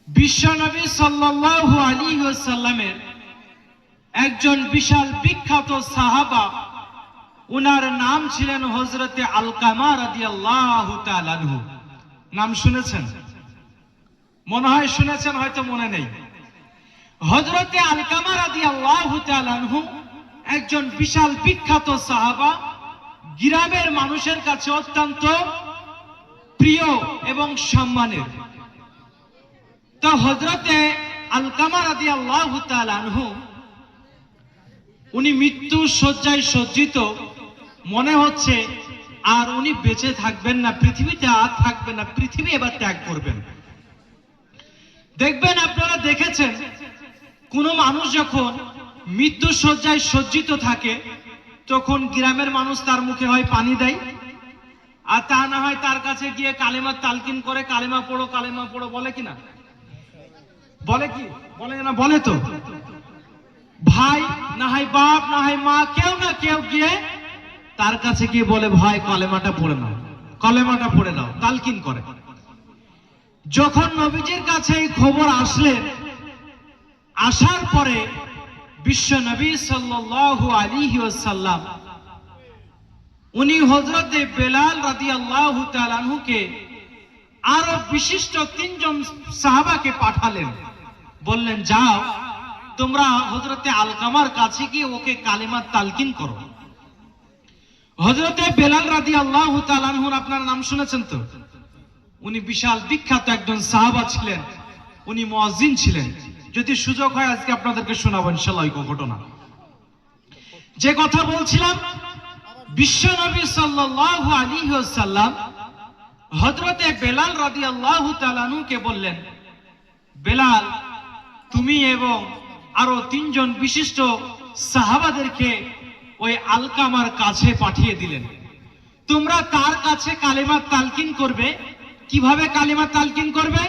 বিশ্বনবী সাল্লাল্লাহু আলাইহি ওয়াসাল্লামের একজন বিশাল বিখ্যাত সাহাবা, উনার নাম ছিলেন হযরতে আলকামা রাদিয়াল্লাহু তাআলা আনহু। নাম শুনেছেন? মনে হয় শুনেছেন, হয়তো মনে নেই। হযরতে আলকামা রাদিয়াল্লাহু তাআলা আনহু একজন বিশাল বিখ্যাত সাহাবা, গ্রামের মানুষের কাছে অত্যন্ত প্রিয় এবং সম্মানের। তো হযরতে আলকামা রাদিয়াল্লাহু তাআলা আনহু উনি মৃত্যু শয্যায় সজ্জিত, মনে হচ্ছে আর উনি বেঁচে থাকবেন না, পৃথিবীতে আর থাকবেন না, পৃথিবী এবার ত্যাগ করবেন। দেখবেন, আপনারা দেখেছেন, কোন মানুষ যখন মৃত্যু শয্যায় সজ্জিত থাকে তখন গ্রামের মানুষ তার মুখে হয় পানি দেয়, আর তা না হয় তার কাছে গিয়ে কালেমা তালকিন করে, কালেমা পড়ো বলে কিনা? বলে কি? বলে না? বলে তো। ভাই না হয় বাপ না হয় মা, কেউ না কেউ গিয়ে তার কাছে গিয়ে বলে, ভাই কালেমাটা পড়ে নাও, তালকিন করে। যখন নবীজির কাছে এই খবর আসার পরে বিশ্ব নবী সাল্লাল্লাহু আলাইহি ওয়াসাল্লাম উনি হযরতে বেলাল রাদিয়াল্লাহু তাআলা আনহুকে আরো বিশিষ্ট 3 জন সাহাবাকে পাঠালেন, বললেন, যাও তোমরা হযরতে আলকামার কাছে গিয়ে ওকে কালেমা তালকিন করো। হযরতে বেলাল রাদিয়াল্লাহু তাআলা আনহুর আপনারা নাম শুনেছেন তো? উনি বিশাল বিখ্যাত একজন সাহাবা ছিলেন, উনি মুয়াজ্জিন ছিলেন। যদি সুযোগ হয় আজকে আপনাদেরকে শোনাবো ইনশাআল্লাহ এই ঘটনা। যে কথা বলছিলাম, বিশ্বনবী সাল্লাল্লাহু আলাইহি ওয়াসাল্লাম হযরতে বেলাল রাদিয়াল্লাহু তাআলা আনহুকে বললেন, বেলাল, তুমি এবং আরো 3 জন বিশিষ্ট সাহাবাদেরকে ওই আলকামার কাছে পাঠিয়ে দিলেন। তোমরা তার কাছে কালেমা তালকিন করবে। কিভাবে কালেমা তালকিন করবে?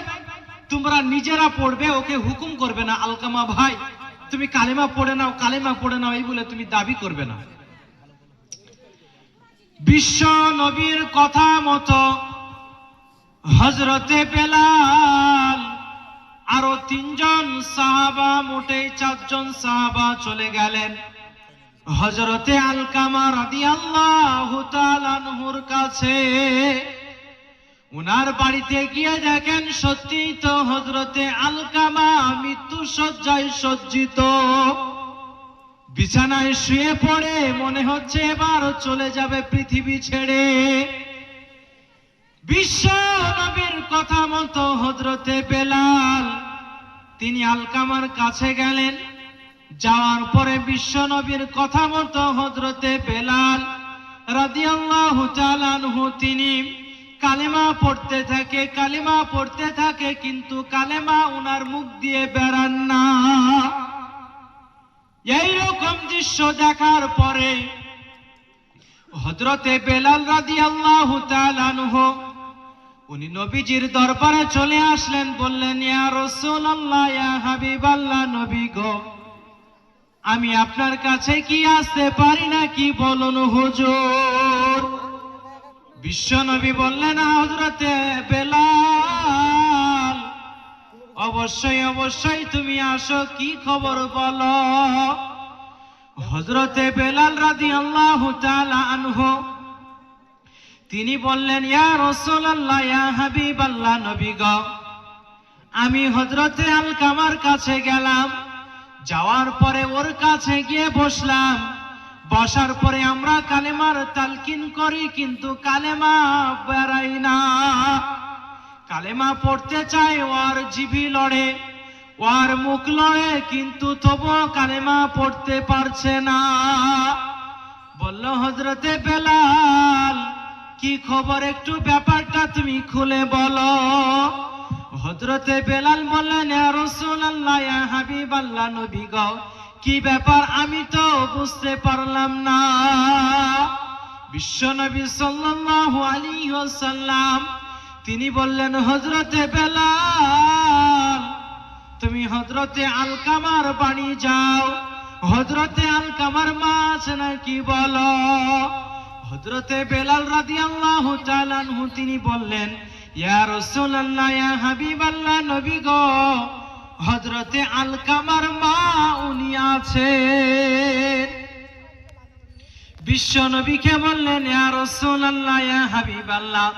তোমরা নিজেরা পড়বে, ওকে হুকুম করবে না, আলকামা ভাই তুমি কালেমা পড়ে নাও এই বলে তুমি দাবি করবে না। বিশ্ব নবীর কথা মতো হযরতে বেলাল আরো 3 জন সাহাবা, মোটেই 4 জন সাহাবা চলে গেলেন হযরতে আলকামা রাদিয়াল্লাহু তাআলা আনহুর কাছে। উনার বাড়িতে গিয়ে দেখেন, সত্যি তো হযরতে আলকামা মৃত্যু শয্যায় সজ্জিত, বিছানায় শুয়ে পড়ে, মনে হচ্ছে এবার চলে যাবে পৃথিবী ছেড়ে। বিশ্ব নবীর কথা মতো হযরতে বেলাল তিনি আলকামার কাছে গেলেন। যাওয়ার পরে বিশ্ব নবীর কথা মতো হযরতে বেলাল রাদিয়াল্লাহু তাআলা আনহু তিনি কালেমা পড়তে থাকে, কিন্তু কালেমা উনার মুখ দিয়ে বেরান না। এইরকম দৃশ্য দেখার পরে হযরতে বেলাল রাদিয়াল্লাহু তাআলা আনহু উনি নবীজির দরবারে চলে আসলেন, বললেন, ইয়া রাসূলুল্লাহ, ইয়া হাবিবাল্লাহ, নবী গো, আমি আপনার কাছে কি আসতে পারি নাকি বলুন হুজুর। বিশ্ব নবী বললেন, হযরতে বেলাল, অবশ্যই তুমি আসো, কি খবর বলো। হযরতে বেলাল রাদিয়াল্লাহু তাআলা আনহু তিনি বললেন, ইয়া রাসূলুল্লাহ, ইয়া হাবিবাল্লাহ, নবী গো, আমি হযরতে আলকামার কাছে গেলাম, যাওয়ার পরে ওর কাছে গিয়ে বসলাম। বসার পরে আমরা কালেমার তালকিন করি, কিন্তু কালেমা বেরাই না। কালেমা পড়তে চাই, ওর জিভি লড়ে, ওর মুখ লড়ে, কিন্তু তবুও কালেমা পড়তে পারছে না। বলল, হযরতে বেলাল, কি খবর, একটু ব্যাপারটা তুমি খুলে বলো। হযরতে বেলাল বললেন, ইয়া রাসূলুল্লাহ, ইয়া হাবিবাল্লাহ, নবী গো, কি ব্যাপার আমি তো বুঝতে পারলাম না। বিশ্ব নবী সাল্লাল্লাহু আলাইহি ওয়াসাল্লাম তিনি বললেন, হযরতে বেলাল, তুমি হযরতে আলকামার বাড়ি যাও, হযরতে আলকামার মা আছে নাকি বলো। হযরতে বেলাল রাদিয়াল্লাহু তাআলা আনহু তিনি বললেন, ইয়া রাসূলুল্লাহ ইয়া হাবিবাল্লাহ নবী গো হযরতে আলকামার মা উনি আছেন। বিশ্ব নবীকে বললেন ইয়া রাসূলুল্লাহ ইয়া হাবিবাল্লাহ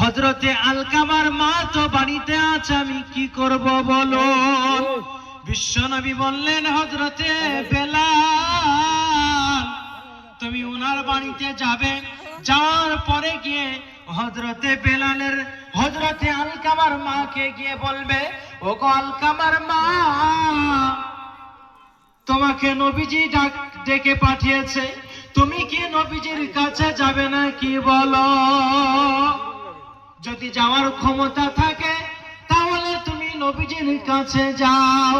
হযরতে আলকামার মা তো বাড়িতে আছে, আমি কি করব বলুন। বিশ্ব নবী বললেন হযরতে বেলাল তুমি ওনার বাড়িতে যাবে, যাওয়ার পরে গিয়ে হযরতে বেলালের হযরতে আলকামার মাকে গিয়ে বলবে ওগো আলকামার মা তোমাকে নবীজি ডেকে পাঠিয়েছে, তুমি কি নবীজির কাছে যাবে না কি বলো। যদি যাওয়ার ক্ষমতা থাকে তাহলে তুমি নবীজির কাছে যাও,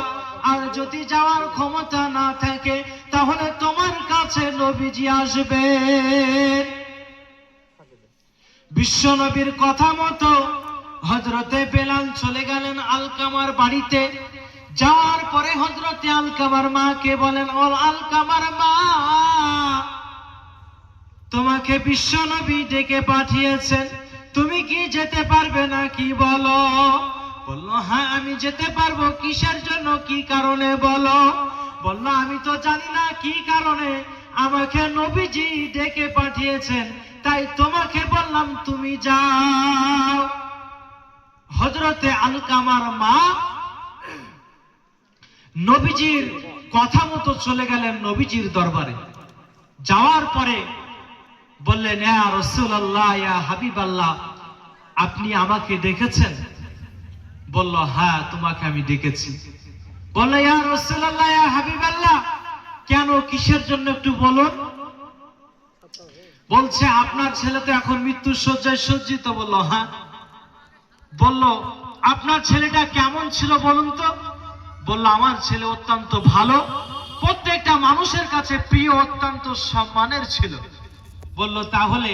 আর যদি যাওয়ার ক্ষমতা না থাকে তাহলে তোমার কাছে নবীজি আসবে। বিশ্ব নবীর কথা মতো হযরতে বেলাল চলে গেলেন আলকামার বাড়িতে। যাওয়ার পরে হযরতে আলকামার মাকে বলেন ও আলকামার মা তোমাকে বিশ্ব নবী ডেকে পাঠিয়েছেন, তুমি কি যেতে পারবে না কি বলো। বলল হ্যাঁ আমি যেতে পারবো। কিসের জন্য, কি কারণে বলো। বলল আমি তো জানি না কি কারণে আমাকে নবীজি ডেকে পাঠিয়েছেন, তাই তোমাকে বললাম তুমি যাও। হযরতে আলকামার মা নবীজির কথা মতো চলে গেলেন নবীজির দরবারে। যাওয়ার পরে বললেন ইয়া রাসূলুল্লাহ ইয়া হাবিবাল্লাহ আপনি আমাকে ডেকেছেন। বলল হ্যাঁ তোমাকে আমি ডেকেছি। বলল ইয়া রাসূলুল্লাহ ইয়া হাবিবাল্লাহ কেন, কিসের জন্য একটু বলুন। বলছে আপনার ছেলে তো এখন মৃত্যুর শয্যায় সজ্জিত। বলল হ্যাঁ। বলল আপনার ছেলেটা কেমন ছিল বলুন তো। বলল আমার ছেলে অত্যন্ত ভালো, প্রত্যেকটা মানুষের কাছে প্রিয়, অত্যন্ত সম্মানের ছিল। বলল তাহলে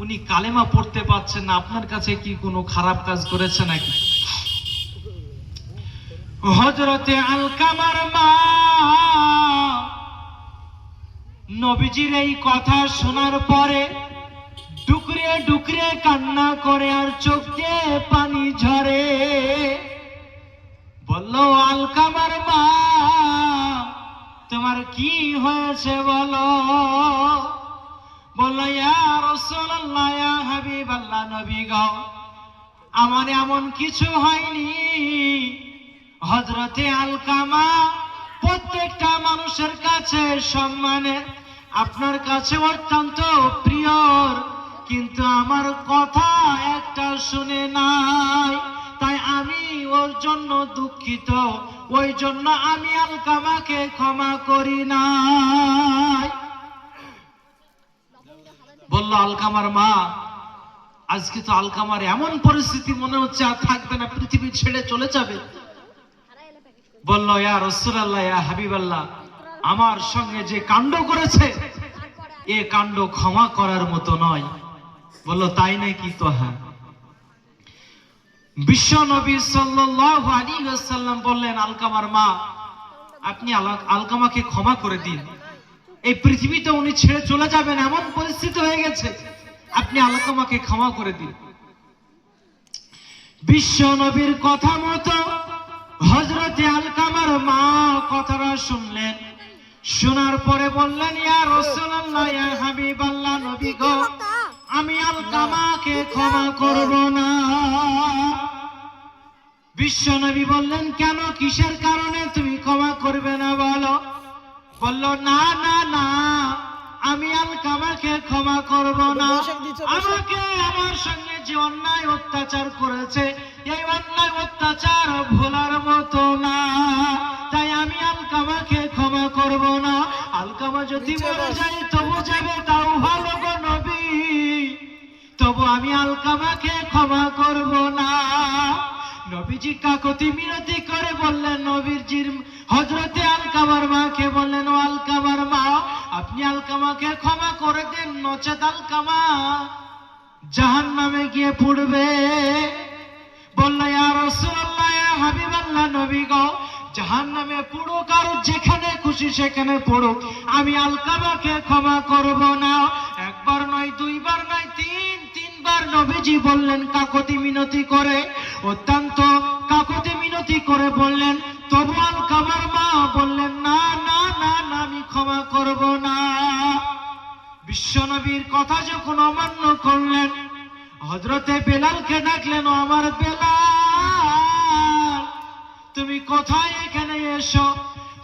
উনি কালেমা পড়তে পারছেন না, আপনার কাছে কি কোনো খারাপ কাজ করেছে নাকি। হযরতে আলকামার মা নবীজির এই কথা শোনার পরে ডুকরে ডুকরে কান্না করে আর চোখ দিয়ে পানি ঝরে। বলল আলকামার মা তোমার কি হয়েছে বলো। বলল ইয়া রাসূলুল্লাহ ইয়া হাবিবাল্লাহ নবী গো আমার এমন কিছু হয়নি। হযরতে আলকামা প্রত্যেকটা মানুষের কাছে সম্মানের, আপনার কাছে অত্যন্ত প্রিয়, কিন্তু আমার কথা একটা শুনে নাই, তাই আমি ওর জন্য দুঃখিত, ওই জন্য আমি আলকামাকে ক্ষমা করি নাই। বলল আলকামার মা আজকে তো আলকামার এমন পরিস্থিতি মনে হচ্ছে আর থাকবে না, পৃথিবী ছেড়ে চলে যাবে। বলল ইয়া রাসূলুল্লাহ ইয়া হাবিবাল্লাহ আমার সঙ্গে যে কাণ্ড করেছে এ কাণ্ড ক্ষমা করার মতো নয়। বলল তাই নাকি। তো হ্যাঁ। বিশ্ব নবী সাল্লাল্লাহু আলাইহি ওয়াসাল্লাম বললেন আলকামার মা আপনি আলকামাকে ক্ষমা করে দিন, এই পৃথিবীতে উনি ছেড়ে চলে যাবেন এমন পরিস্থিতি হয়ে গেছে, আপনি আলকামাকে ক্ষমা করে দিন। বিশ্ব নবীর কথা মতো হযরতে আলকামার মা কথাটা শুনলেন। শোনার পরে বললেন ইয়া রাসূলুল্লাহ ইয়া হাবিবাল্লাহ নবী গো আমি আলকামাকে ক্ষমা করব না। বিশ্ব নবী বললেন কেন, কিসের কারণে তুমি ক্ষমা করবে না বলো। বলল না না না আমি আলকামাকে ক্ষমা করব না। আমাকে আমার সঙ্গে যে অন্যায় অত্যাচার করেছে এই অন্যায় অত্যাচার ভোলার মতো না, তাই আমি আলকামাকে ক্ষমা করব না। আলকামা যদি মরে যায় তবু যাবে, তাও ভালো গো নবী, তবু আমি আলকামাকে ক্ষমা করব না। নবীজি কাকতি মিনতি করে বললেন নবীজির হযরতে আলকামার মাকে বললেন ও আলকামার মা আপনি আলকামাকে ক্ষমা করে দেন, নচেত আলকামা জাহান্নামে গিয়ে পড়বে। বলল ইয়া রাসূলুল্লাহ ইয়া হাবিবাল্লাহ নবী গো জাহান্নামে পড়ুক আর যেখানে খুশি সেখানে পড়ুক, আমি আলকামাকে ক্ষমা করব না। একবার নয় দুইবার নয় তিনবার আল্লাহর নবীজি বললেন কাকুতি মিনতি করে, অত্যন্ত কাকুতি মিনতি করে বললেন, তবু আলকামার মা বললেন, না না না না, আমি ক্ষমা করব না। বিশ্বনবীর কথা যখন অমান্য করলেন, হযরতে বেলালকে ডাকলেন, ও আমার বেলাল, তুমি কোথায়, এখানে এসো।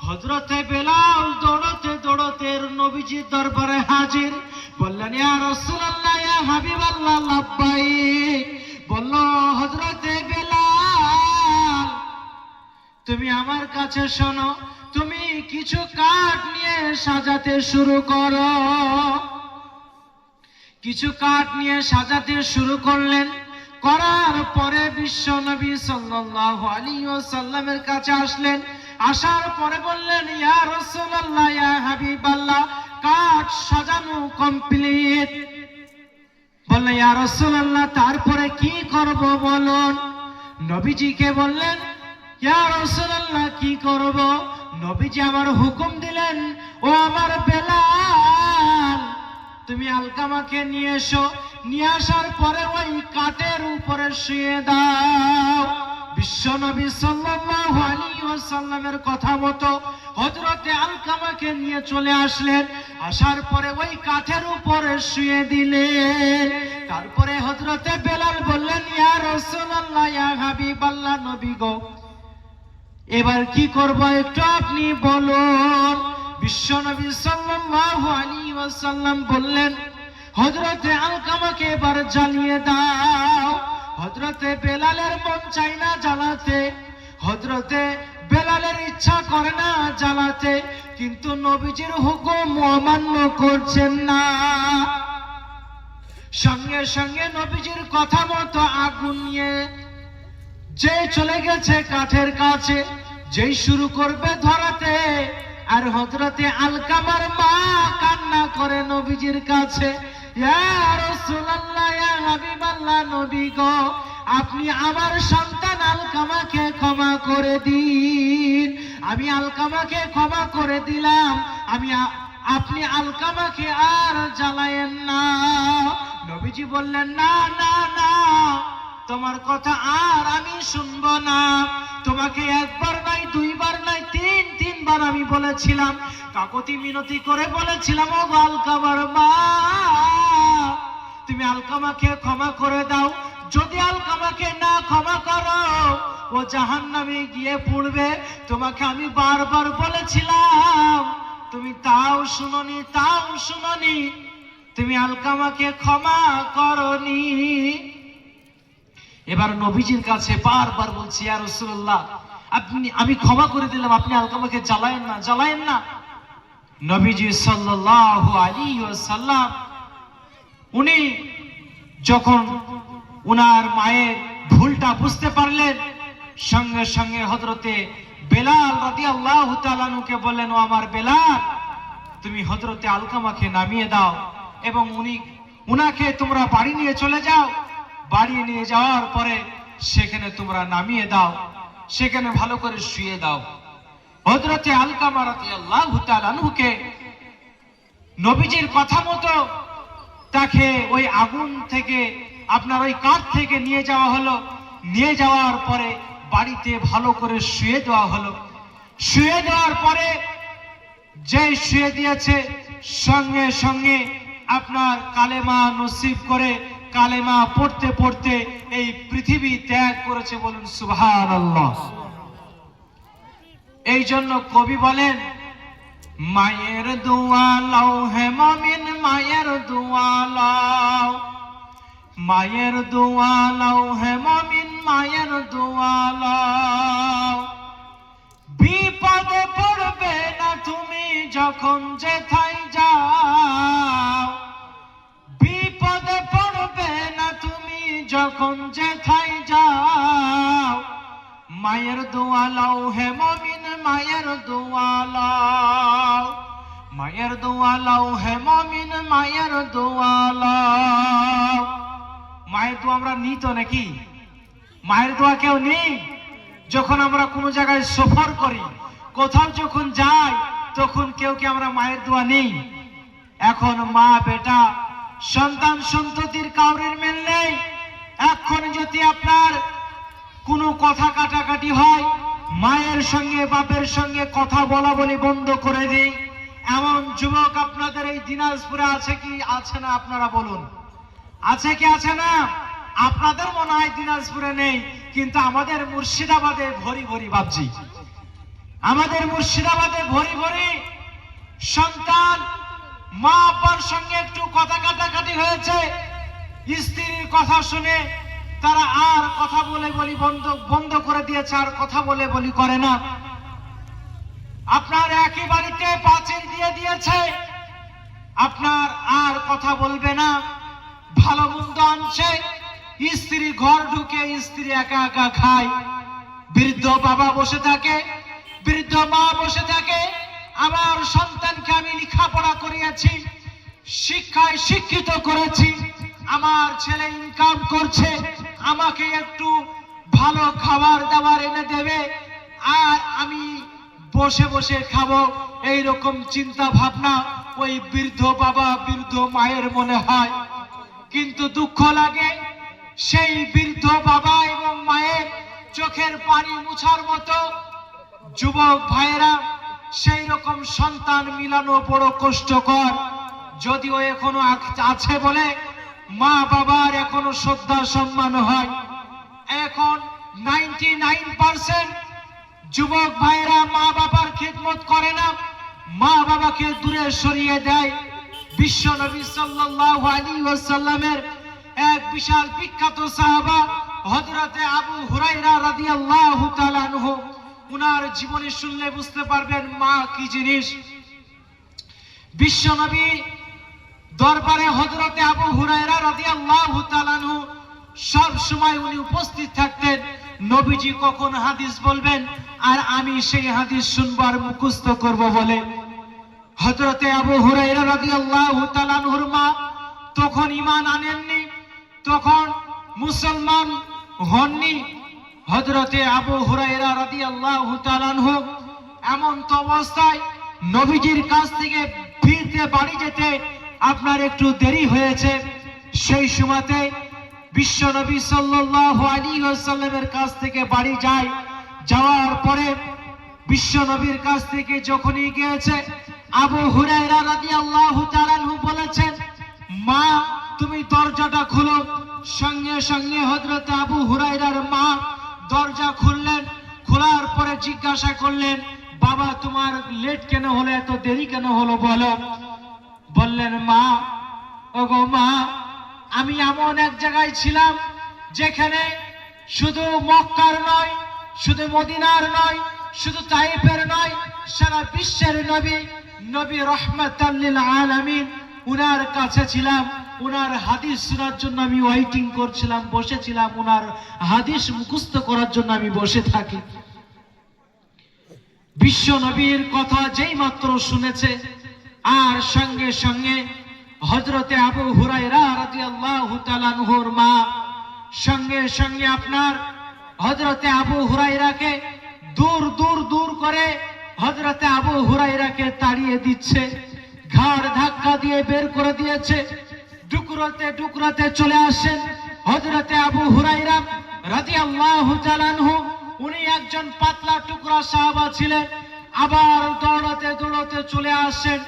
হযরতে বেলাল দৌড়তে দৌড়তে নবীজির দরবারে হাজির। বললেন, ইয়া রাসূলুল্লাহ, ইয়া হাবিবাল্লাহ, লাব্বাইক। বলল, হযরতে বেলাল, তুমি আমার কাছে শোনো, তুমি কিছু কাঠ নিয়ে সাজাতে শুরু করো। কিছু কাঠ নিয়ে সাজাতে শুরু করলেন। করার পরে বিশ্ব নবী সাল্লাল্লাহু আলাইহি ওয়াসাল্লামের কাছে আসলেন। আসার পরে বললেন, ইয়া রাসূলুল্লাহ, ইয়া হাবিবাল্লাহ, কাঠ সাজানো কমপ্লিট। বললেন, ইয়া রাসূলুল্লাহ, তারপরে কি করব বলুন। নবীজিকে বললেন, ইয়া রাসূলুল্লাহ, কি করব। নবীজি আমার হুকুম দিলেন, ও আমার বেলাল, তুমি আলকামাকে নিয়ে এসো। নিয়ে আসার পরে ওই কাঠের উপরে শুয়ে দাও। বিশ্বনবী সাল্লাল্লাহু আলাইহি ওয়াসাল্লামের কথা মতো হযরতে আলকামাকে নিয়ে চলে আসলেন। আসার পরে ওই কাঠের উপরে শুয়ে দিলেন। তারপরে হযরতে বেলাল বললেন, ইয়া রাসূলুল্লাহ, ইয়া হাবিবাল্লাহ, নবী গো, এবার কি করব একটু আপনি বলুন। বিশ্বনবী সাল্লাল্লাহু আলাইহি ওয়াসাল্লাম বললেন, হযরতে আলকামাকে এবার জ্বালিয়ে দাও। হযরতে বেলালের মন চাই না জ্বালাতে, হযরতে বেলালের ইচ্ছা করে না জ্বালাতে, কিন্তু নবীজির হুকুম অমান্য করছেন না। সঙ্গে সঙ্গে নবীজির কথা মতো আগুন নিয়ে যে চলে গেছে কাঠের কাছে, যেই শুরু করবে ধরাতে, আর হযরতে আলকামার মা কান্না করে নবীজির কাছে, ইয়া রাসূলুল্লাহ, ইয়া হাবিবাল্লাহ, নবী গো, আপনি আমার সন্তান আলকামাকে ক্ষমা করে দিন। আমি আলকামাকে ক্ষমা করে দিলাম, আপনি আলকামাকে আর জ্বালায়েন না। নবীজি বললেন, না না না, তোমার কথা আর আমি শুনবো না। তোমাকে একবার নয়, দুইবার নয়, তিনবার আমি বলেছিলাম, কাকুতি মিনতি করে বলেছিলাম, ও আলকামার মা, তুমি আলকামাকে ক্ষমা করে দাও। যদি আলকামাকে না ক্ষমা করো, ও জাহান্নামে গিয়ে পড়বে। তোমাকে আমি বারবার বলেছিলাম, তুমি তাও শুনোনি, তুমি আলকামাকে ক্ষমা করনি। এবার নবীজির কাছে বারবার বলছি, ইয়া রাসূলুল্লাহ, আমি ক্ষমা করে দিলাম, আপনি আলকামাকে জ্বালায়েন না। নবীজি সাল্লাল্লাহু আলাইহি ওয়াসাল্লাম উনি যখন উনার মায়ের ভুলটা বুঝতে পারলেন, সঙ্গে সঙ্গে হযরতে বেলাল রাদিয়াল্লাহু তাআলা আনহুকে বললেন, ও আমার বেলাল, তুমি হযরতে আলকামাকে নামিয়ে দাও এবং উনাকে তোমরা বাড়ি নিয়ে চলে যাও। বাড়ি নিয়ে যাওয়ার পরে সেখানে তোমরা নামিয়ে দাও, সেখানে ভালো করে শুয়ে দাও। হযরতে আলকামা রাদিয়াল্লাহু তাআলা আনহুকে নবীজির কথা মতো তাকে ওই আগুন থেকে, আপনার ওই কাঠ থেকে নিয়ে যাওয়া হলো। নিয়ে যাওয়ার পরে বাড়িতে ভালো করে শুয়ে দেওয়া হলো। শুয়ে দেওয়ার পরে যে শুয়ে দিয়েছে, সঙ্গে সঙ্গে আপনার কালেমা নসিব করে, কালেমা পড়তে পড়তে এই পৃথিবী ত্যাগ করেছে। বলুন সুবহানাল্লাহ। এই জন্য কবি বলেন, মায়ের দোয়া লাও হে মুমিন, মায়ের দোয়া লাও, মায়ের দোয়া লাও হে মুমিন, মায়ের দোয়া লাও। বিপদে পড়বে না তুমি যখন যেথায় যাও, বিপদে পড়বে না তুমি যখন যেথায় যাও। মায়ের দোয়া লাও হে মুমিন, মায়ের দোয়া লাও, মায়ের দোয়া লাও হে মুমিন, মায়ের দোয়া লাও। মায়ের দোয়া আমরা নিই তো নাকি? মায়ের দোয়া কেউ নেই? যখন আমরা কোনো জায়গায় সফর করি, কোথাও যখন যাই, তখন কেউ কি আমরা মায়ের দোয়া নেই? এখন মা বেটা সন্তান সন্ততির কাউরের মেল নেই। এখন যদি আপনার কোনো কথা কাটাকাটি হয়, মায়ের সঙ্গে বাপের সঙ্গে কথা বলা বলি বন্ধ করে দিই, এমন যুবক আপনাদের এই দিনাজপুরে আছে কি আছে না? আপনারা বলুন, আছে কি আছে না? আপনাদের মনে হয় দিনাজপুরে নেই, কিন্তু আমাদের মুর্শিদাবাদে ভরি ভরি বাপজি, আমাদের মুর্শিদাবাদে ভরি ভরি সন্তান মা আব্বার সঙ্গে একটু কথা কাটাকাটি হয়েছে, স্ত্রীর কথা শুনে তারা আর কথা বলে বলি বন্ধ করে দিয়েছে, আর কথা বলে বলি করে না। আপনার একই বাড়িতে পাঁচিল দিয়ে দিয়েছে, আপনার আর কথা বলবে না। ভালো মন্দ আনছে, স্ত্রী ঘর ঢুকে স্ত্রী একা একা খায়, বৃদ্ধ বাবা বসে থাকে, বৃদ্ধ মা বসে থাকে। আমার সন্তানকে আমি লেখাপড়া করিয়েছি, শিক্ষায় শিক্ষিত করেছি, আমার ছেলে ইনকাম করছে, আমাকে একটু ভালো খাবার দাবার এনে দেবে আর আমি বসে বসে খাবো, এই রকম চিন্তা ভাবনা ওই বৃদ্ধ বাবা বৃদ্ধ মায়ের মনে হয়। কিন্তু দুঃখ লাগে, সেই বৃদ্ধ বাবা এবং মায়ের চোখের পানি মুছার মতো যুবক ভাইয়েরা সেই রকম সন্তান মিলানো বড় কষ্টকর। যদিও এখনো আছে বলে মা বাবার এখনো শ্রদ্ধা সম্মান হয়। এখন 99% যুবক ভাইয়েরা মা বাবার খিদমত করে না, মা বাবাকে দূরে সরিয়ে দেয়। বিশ্ব নবী সাল্লাল্লাহু আলাইহি ওয়াসাল্লামের এক বিশাল বিখ্যাত সাহাবা হযরতে আবু হুরায়রা রাদিয়াল্লাহু তাআলা আনহু, উনার জীবনী শুনলে বুঝতে পারবেন মা কি জিনিস। বিশ্ব নবী দরবারে হযরতে আবু হুরায়রা রাদিয়াল্লাহু তাআলা আনহু সব সময় উনি উপস্থিত থাকতেন। নবীজি কখন হাদিস বলবেন আর আমি সেই হাদিস শুনবো আর মুখস্থ করব বলে। হযরতে আবু হুরায়রা রাদিয়াল্লাহু তাআলা আনহুর মা তখন ঈমান আনেননি, তখন মুসলমান হননি। হযরতে আবু হুরায়রা রাদিয়াল্লাহু তাআলা আনহু এমন তো অবস্থায় নবীজির কাছ থেকে ফিরতে বাড়ি যেতে আপনার একটু দেরি হয়েছে। সেই সময়তে বিশ্ব নবী সাল্লাল্লাহু আলাইহি ওয়াসাল্লামের কাছ থেকে বাড়ি যায়। যাওয়ার পরে বিশ্ব নবীর কাছ থেকে যখনই গিয়েছে, আবু হুরায়রা রাদিয়াল্লাহু তাআলা আনহু বলেছেন, মা তুমি দরজাটা খুলো। সঙ্গে সঙ্গে হযরত আবু হুরায়রার মা দরজা খুললেন। খোলার পরে জিজ্ঞাসা করলেন, বাবা তোমার লেট কেন হলো, এত দেরি কেন হলো বলো। বললেন, মা ওগো মা, আমি এমন এক জায়গায় ছিলাম যেখানে শুধু মক্কার নয়, শুধু মদিনার নয়, শুধু তায়েফের নয়, সারা বিশ্বের নবী নবী রাহমাতাল লিল আলামিন উনার কাছে ছিলাম। উনার হাদিস শোনার জন্য আমি ওয়েটিং করছিলাম, বসেছিলাম। উনার হাদিস মুখস্থ করার জন্য আমি বসে থাকি। বিশ্ব নবীর কথা যেই মাত্র শুনেছে, আর সঙ্গে সঙ্গে হযরতে আবু হুরায়রা রাদিয়াল্লাহু তাআলা আনহুর মা সঙ্গে সঙ্গে আপনার হযরতে আবু হুরায়রাকে দূর দূর দূর করে হযরতে আবু হুরায়রাকে তাড়িয়ে দিচ্ছে, ঘাড় ধাক্কা দিয়ে বের করে দিয়েছে। টুকরোতে টুকরোতে চলে আসেন হযরতে আবু হুরায়রা রাদিয়াল্লাহু তাআলা আনহু। উনি একজন পাতলা টুকরা সাহাবা ছিলেন। আবার দৌড়াতে দৌড়াতে চলে আসেন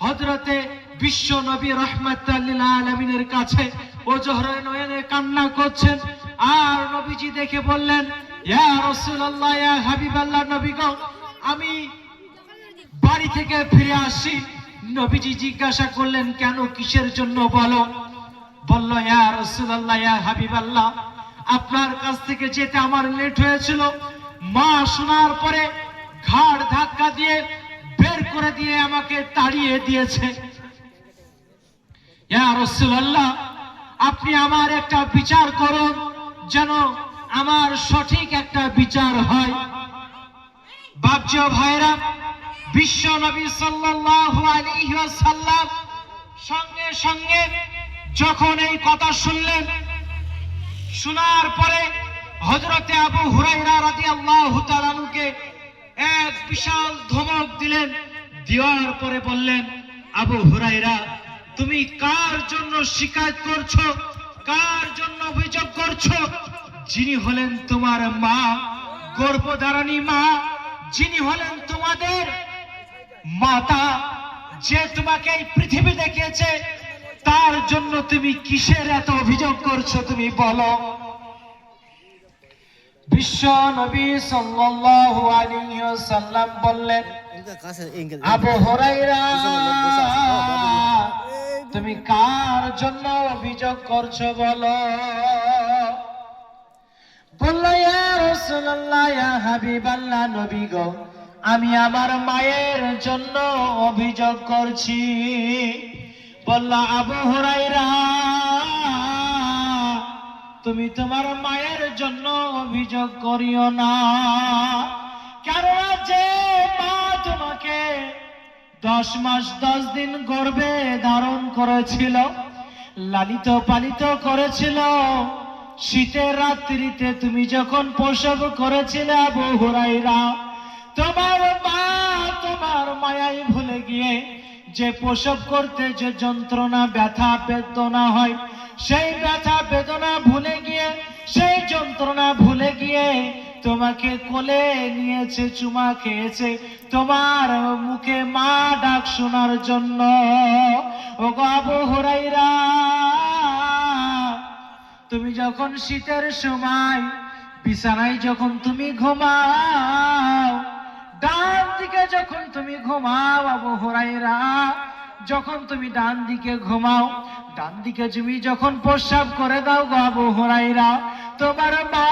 হযরতে বিশ্ব নবী রাহমাতাল লিল আলামিনের কাছে। ওজহরে নয়নে কান্না করছেন। আর নবীজি দেখে বললেন, ইয়া রাসূলুল্লাহ, ইয়া হাবিবাল্লাহ, নবী গো, আমি বাড়ি থেকে ফিরে আসি। নবীজি জিজ্ঞাসা করলেন, কেন, কিসের জন্য বলো। বলল, ইয়া রাসূলুল্লাহ, ইয়া হাবিবাল্লাহ, আপনার কাছ থেকে যেতে আমার লেট হয়েছিল। মা শোনার পরে ঘাড় ধাক্কা দিয়ে বের করে দিয়ে আমাকে তাড়িয়ে দিয়েছে। ইয়া রাসূলুল্লাহ, আপনি আমার একটা বিচার করুন, যেন আমার সঠিক একটা বিচার হয়। বাপজি ও ভাইরা, বিশ্ব নবী সাল্লাল্লাহু আলাইহি ওয়াসাল্লাম সঙ্গে সঙ্গে যখন এই কথা শুনলেন, শোনার পরে হযরতে আবু হুরায়রা রাদিয়াল্লাহু তাআলা আনহুকে এক বিশাল ধমক দিলেন। দেওয়ার পরে বললেন, আবু হুরায়রা, তুমি কার জন্য শিকায়ত করছো, কার জন্য অভিযোগ করছো? যিনি হলেন তোমার মা, গর্ভধারণী মা, যিনি হলেন তোমাদের মাতা, যে তোমাকে এই পৃথিবী দেখিয়েছে, তার জন্য তুমি কিসের এত অভিযোগ করছো? তুমি বলো। বিশ্ব নবী সাল্লাল্লাহু আলাইহি ওয়াসাল্লাম বললেন, আবু হুরায়রা, তুমি কার জন্য অভিযোগ করছো বলো? বলল, ইয়া রাসূলুল্লাহ, ইয়া হাবিবাল্লাহ, নবী গো, আমি আমার মায়ের জন্য অভিযোগ করছি। বলল, আবু হুরায়রা, তুমি তোমার মায়ের জন্য অভিযোগ করিও না। কারণ যে মা তোমাকে 10 মাস 10 দিন গর্ভে ধারণ করেছিল, লালিত পালিত করেছিল, শীতের রাত্রিতে তুমি যখন প্রসব করেছিলে আবু হুরায়রা, তোমার মা তোমার মায়াই ভুলে গিয়ে যে প্রসব করতে যে যন্ত্রণা, ব্যথা বেদনা হয়, সেই ব্যথা বেদনা ভুলে গিয়ে, সেই যন্ত্রণা ভুলে গিয়ে তোমাকে কোলে নিয়েছে, চুমা খেয়েছে, তোমার মুখে মা ডাক শোনার জন্য। ওগো আবু হুরায়রা, তুমি যখন শীতের সময় বিছানায় যখন তুমি ঘুমাও, ডান দিকে যখন তুমি ঘুমাও আবু হুরায়রা, যখন তুমি ডান দিকে ঘুমাও, ডান দিকে তুমি যখন প্রস্রাব করে দাও গো আবু হুরায়রা, তোমার মা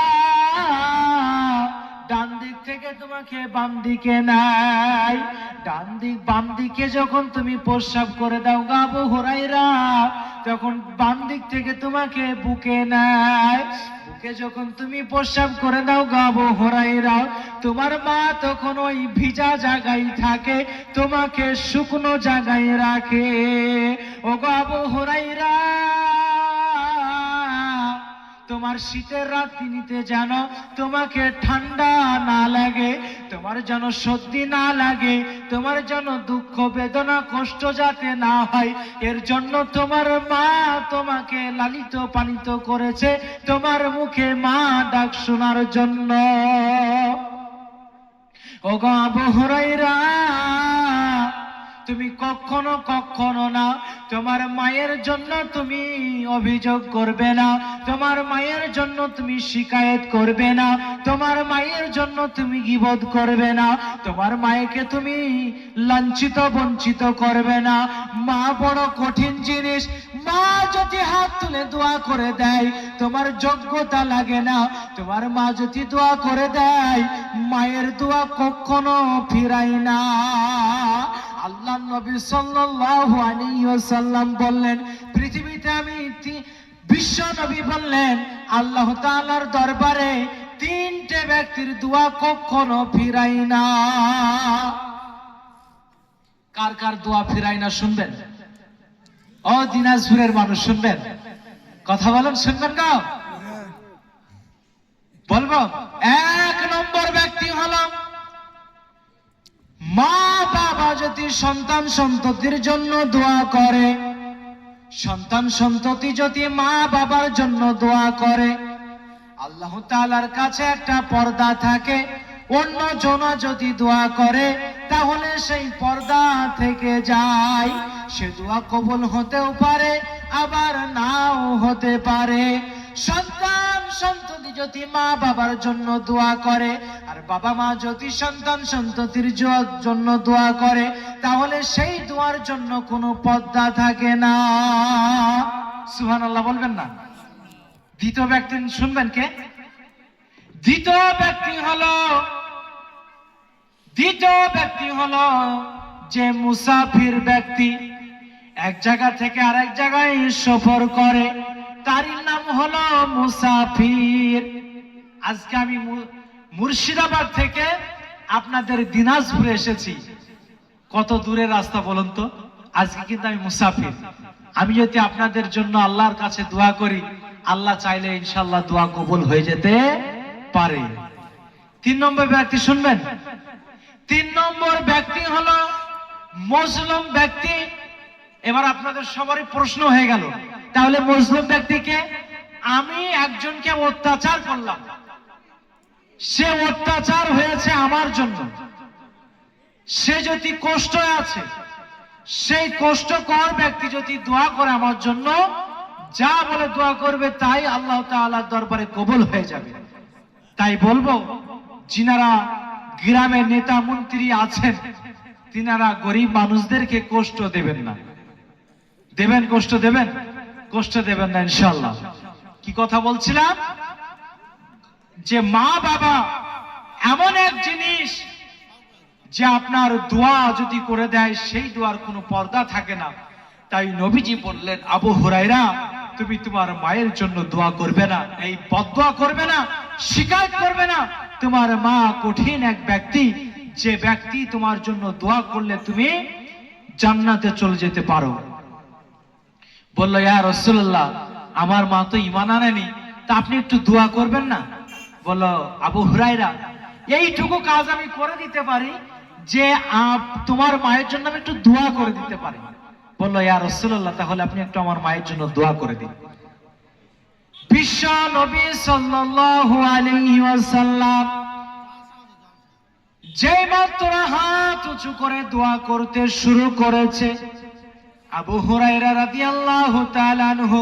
ডান দিক থেকে তোমাকে বাম দিকে নেয়। ডান দিক বাম দিকে যখন তুমি প্রস্রাব করে দাও গো আবু হুরায়রা, তখন বাম দিক থেকে তোমাকে বুকে নেয়। বুকে যখন তুমি প্রস্রাব করে দাও গো আবু হুরায়রা, তোমার মা তখন ওই ভিজা জায়গায় থাকে, তোমাকে শুকনো জায়গায় রাখে। ও গো আবু হুরায়রা, তোমার শীতের রাত্রিতে যেন তোমাকে ঠান্ডা না লাগে, তোমার যেন সর্দি না লাগে, তোমার যেন দুঃখ বেদনা কষ্ট যাতে না হয়, এর জন্য তোমার মা তোমাকে লালিত পালিত করেছে, তোমার মুখে মা ডাক শোনার জন্য। ওগো আবু হুরায়রা, তুমি কখনো কখনো না তোমার মায়ের জন্য তুমি অভিযোগ করবে না, তোমার মায়ের জন্য তুমি শিকায়ত করবে না, তোমার মায়ের জন্য তুমি গীবত করবে না, তোমার মায়েকে তুমি লাঞ্ছিত বঞ্চিত করবে না। মা বড় কঠিন জিনিস। মা যদি হাত তুলে দোয়া করে দেয়, তোমার যোগ্যতা লাগে না। তোমার মা যদি দোয়া করে দেয়, মায়ের দোয়া কখনো ফিরাই না। আল্লাহ নবী সাল্লাল্লাহু আলাইহি ওয়াসাল্লাম বললেন, পৃথিবীতে আমি বিশ্ব নবী বললেন, আল্লাহ তাআলার দরবারে 3টে ব্যক্তির দোয়া কখনো ফিরাই না। কার কার দোয়া ফিরাই না শুনবেন? ও দিনাজপুরের মানুষ শুনবেন? কথা বলেন, শুনবেন না? বলবো, 1 নম্বর ব্যক্তি হলো মা বাবা যদি সন্তান সন্ততির জন্য দোয়া করে, সন্তান সন্ততি যদি মা বাবার জন্য দোয়া করে, আল্লাহ তাআলার কাছে একটা পর্দা থাকে। অন্য জনা যদি দোয়া করে, তাহলে সেই পর্দা থেকে যায়। সে দোয়া কবুল হতেও পারে, আবার নাও হতে পারে। সন্তান সন্ততি যদি মা বাবার জন্য দোয়া করে, আর বাবা মা যদি সন্তান সন্ততির জন্য দোয়া করে, তাহলে সেই দোয়ার জন্য কোনো পর্দা থাকে না। সুবহানাল্লাহ বলবেন না? দ্বিতীয় ব্যক্তি শুনবেন কে? দ্বিতীয় ব্যক্তি হলো যে মুসাফির ব্যক্তি, এক জায়গা থেকে আরেক জায়গায় সফর করে, তারই নাম হলো মুসাফির। আজকে আমি মুর্শিদাবাদ থেকে আপনাদের দিনাজপুরে এসেছি। কত দূরের রাস্তা বলুন তো? আজকে কিন্তু আমি মুসাফির। আমি যদি আপনাদের জন্য আল্লাহর কাছে দোয়া করি, আল্লাহ চাইলে ইনশাআল্লাহ দোয়া কবুল হয়ে যেতে পারে। 3 নম্বর ব্যক্তি শুনবেন? 3 নম্বর ব্যক্তি হলো মুসলিম ব্যক্তি। এবার আপনাদের সবারই প্রশ্ন হয়ে গেল, তাহলে মজলুম ব্যক্তিকে, আমি একজনকে অত্যাচার করলাম, সে অত্যাচার হয়েছে আমার জন্য, সে যদি কষ্টে আছে, সেই কষ্টকর ব্যক্তি যদি দোয়া করে আমার জন্য, যা বলে দোয়া করবে তাই আল্লাহ তাআলার দরবারে কবুল হয়ে যাবে। তাই বলবো, যিনারা গ্রামের নেতা মন্ত্রী আছেন, তিনারা গরিব মানুষদেরকে কষ্ট দেবেন না। দেবেন? কষ্ট দেবেন? কষ্ট দেবেন না ইনশাআল্লাহ। কি কথা বলছিলাম, যে মা বাবা এমন এক জিনিস যে আপনার দোয়া যদি করে দেয়, সেই দোয়ার কোনো পর্দা থাকে না। তাই নবীজি বললেন, আবু হুরায়রা, তুমি তোমার মায়ের জন্য দোয়া করবে না, এই বদদোয়া করবে না, শিকায়ত করবে না। তোমার মা কঠিন এক ব্যক্তি, যে ব্যক্তি তোমার জন্য দোয়া করলে তুমি জান্নাতে চলে যেতে পারো। বলল, ইয়া রাসূলুল্লাহ, আমার মা তো ঈমান আনেনি, তা আপনি একটু দোয়া করবেন না? বলল, আবু হুরায়রা, এইটুকু কাজ আমি করে দিতে পারি যে তোমার মায়ের জন্য আমি একটু দোয়া করে দিতে পারি। বলল, ইয়া রাসূলুল্লাহ, তাহলে আপনি একটু আমার মায়ের জন্য দোয়া করে দিন। বিশ্ব নবী সাল্লাল্লাহু আলাইহি ওয়াসাল্লাম যেই মাত্র হাত উঁচু করে দোয়া করতে শুরু করেছে, আবু হুরায়রা রাদিয়াল্লাহু তাআলা আনহু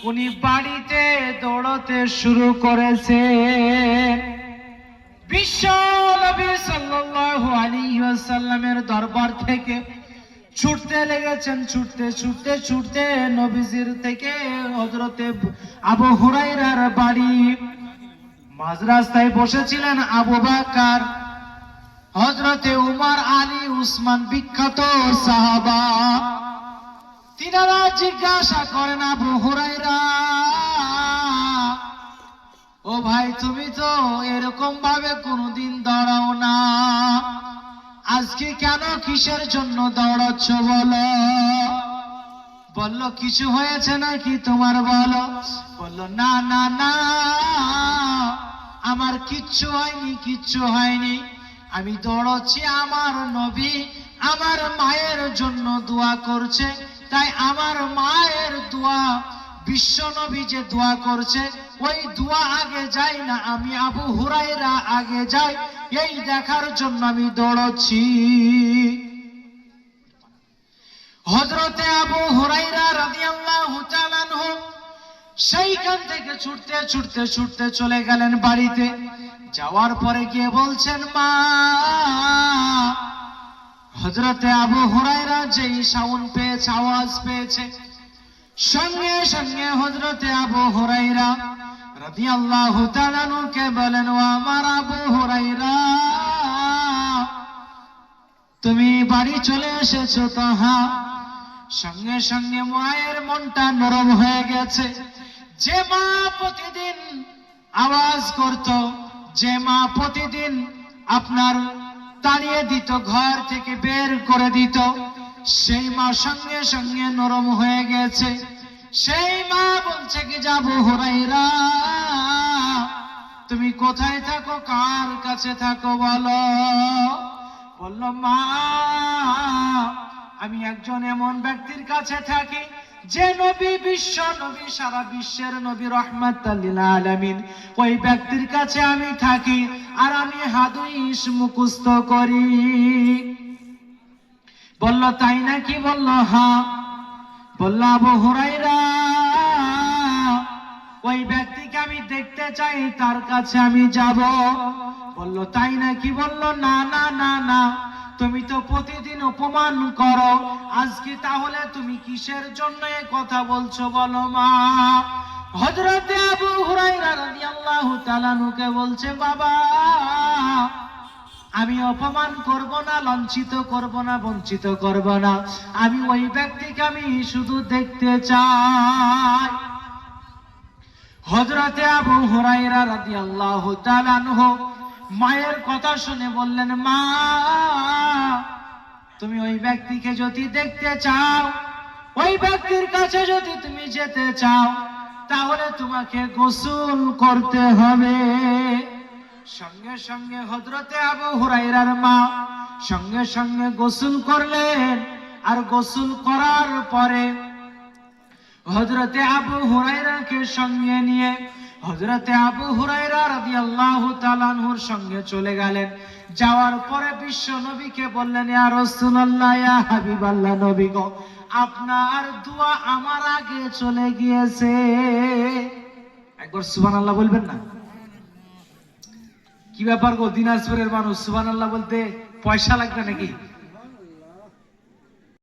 উনি বাড়িতে দৌড়তে শুরু করেছে। বিশ্ব নবী সাল্লাল্লাহু আলাইহি ওয়াসাল্লামের দরবার থেকে ছুটতে লেগেছেন, ছুটতে ছুটতে ছুটতে নবীজির থেকে হযরতে আবু হুরায়রার বাড়ি। মাঝ রাস্তায় বসেছিলেন আবু বকর, হযরতে উমর, আলী, উসমান, বিখ্যাত সাহাবা। তিনারা জিজ্ঞাসা করেন, আবু হুরায়রা, ও ভাই, তুমি তো এরকম ভাবে কোনদিন দৌড়াও না, আজকে কেন, কিসের জন্য দৌড়াচ্ছ বলো? বলল, কিছু হয়েছে নাকি তোমার, বলো। বলল, না না না, আমার কিচ্ছু হয়নি, কিচ্ছু হয়নি। আমি দৌড়াচ্ছি, আমার নবী আমার মায়ের জন্য দোয়া করছে, তাই আমার মায়ের দোয়া, বিশ্ব নবী যে দোয়া করছে, ওই দোয়া আগে যাই না, আমি আবু হুরায়রা আগে যাই, এই দেখার জন্য আমি দৌড়াচ্ছি। হযরতে আবু হুরায়রা রাদিয়াল্লাহু তাআলা আনহু সেইখান থেকে ছুটতে ছুটতে ছুটতে চলে গেলেন বাড়িতে। যাওয়ার পরে গিয়ে বলছেন, মা। হযরতে আবু হুরায়রা যেই সাউন্ড পেয়েছে, আওয়াজ পেয়েছে, সঙ্গে সঙ্গে হযরতে আবু হুরায়রা রাদিয়াল্লাহু তাআলা আনহুকে বলেন, ও আমার আবু হুরায়রা, তুমি বাড়ি চলে এসেছো তো? হ্যাঁ। সঙ্গে সঙ্গে মায়ের মনটা নরম হয়ে গেছে। যে মা প্রতিদিন আওয়াজ করত, যে মা প্রতিদিন আপনার তাড়িয়ে দিত, ঘর থেকে বের করে দিত, সেই মা সঙ্গে সঙ্গে নরম হয়ে গেছে। সেই মা বলছে কি, আবু হুরায়রা, তুমি কোথায় থাকো, কার কাছে থাকো বলো? বলল, মা, আমি একজন এমন ব্যক্তির কাছে থাকি যে নবী, বিশ্ব নবী, সারা বিশ্বের নবী, রাহমাতাল লিল আলামিন, ওই ব্যক্তির কাছে আমি থাকি, আর আমি হাদিস মুখস্থ করি। বলল, তাই নাকি? বলল, হ্যাঁ। বলল, আবু হুরায়রা, ওই ব্যক্তিকে আমি দেখতে চাই, তার কাছে আমি যাব। বলল, তাই নাকি? বলল, না না না না, তুমি তো প্রতিদিন অপমান করো, আজকে তাহলে তুমি কিসের জন্য এই কথা বলছো বলো মা? হযরতে আবু হুরায়রা রাদিয়াল্লাহু তাআলা আনহুকে বলছে, বাবা, আমি অপমান করব না, লাঞ্ছিত করব না, বঞ্চিত করব না, আমি ওই ব্যক্তিকে আমি শুধু দেখতে চাই। হযরতে আবু হুরায়রা রাদিয়াল্লাহু তাআলা আনহু মায়ের কথা শুনে বললেন, মা, তুমি ওই ব্যক্তিকে যদি দেখতে চাও, ওই ব্যক্তির কাছে যদি তুমি যেতে চাও, তাহলে তোমাকে গোসল করতে হবে। সঙ্গে সঙ্গে হযরতে আবু হুরায়রার মা সঙ্গে সঙ্গে গোসল করলেন, আর গোসল করার পরে হযরতে আবু হুরায়রাকে সঙ্গে নিয়ে হযরতে আবু হুরায়রা রাদিয়াল্লাহু তাআলা আনহুর সঙ্গে চলে গেলেন। যাওয়ার পরে বিশ্ব নবীকে বললেন, ইয়া রাসূলুল্লাহ, ইয়া হাবিবাল্লাহ, নবী গো, আপনার দোয়া আমার আগে চলে গিয়েছে। একবার সুবহানাল্লাহ বলবেন না? কি ব্যাপার গো, দিনাজপুরের মানুষ সুবহানাল্লাহ বলতে পয়সা লাগবে নাকি?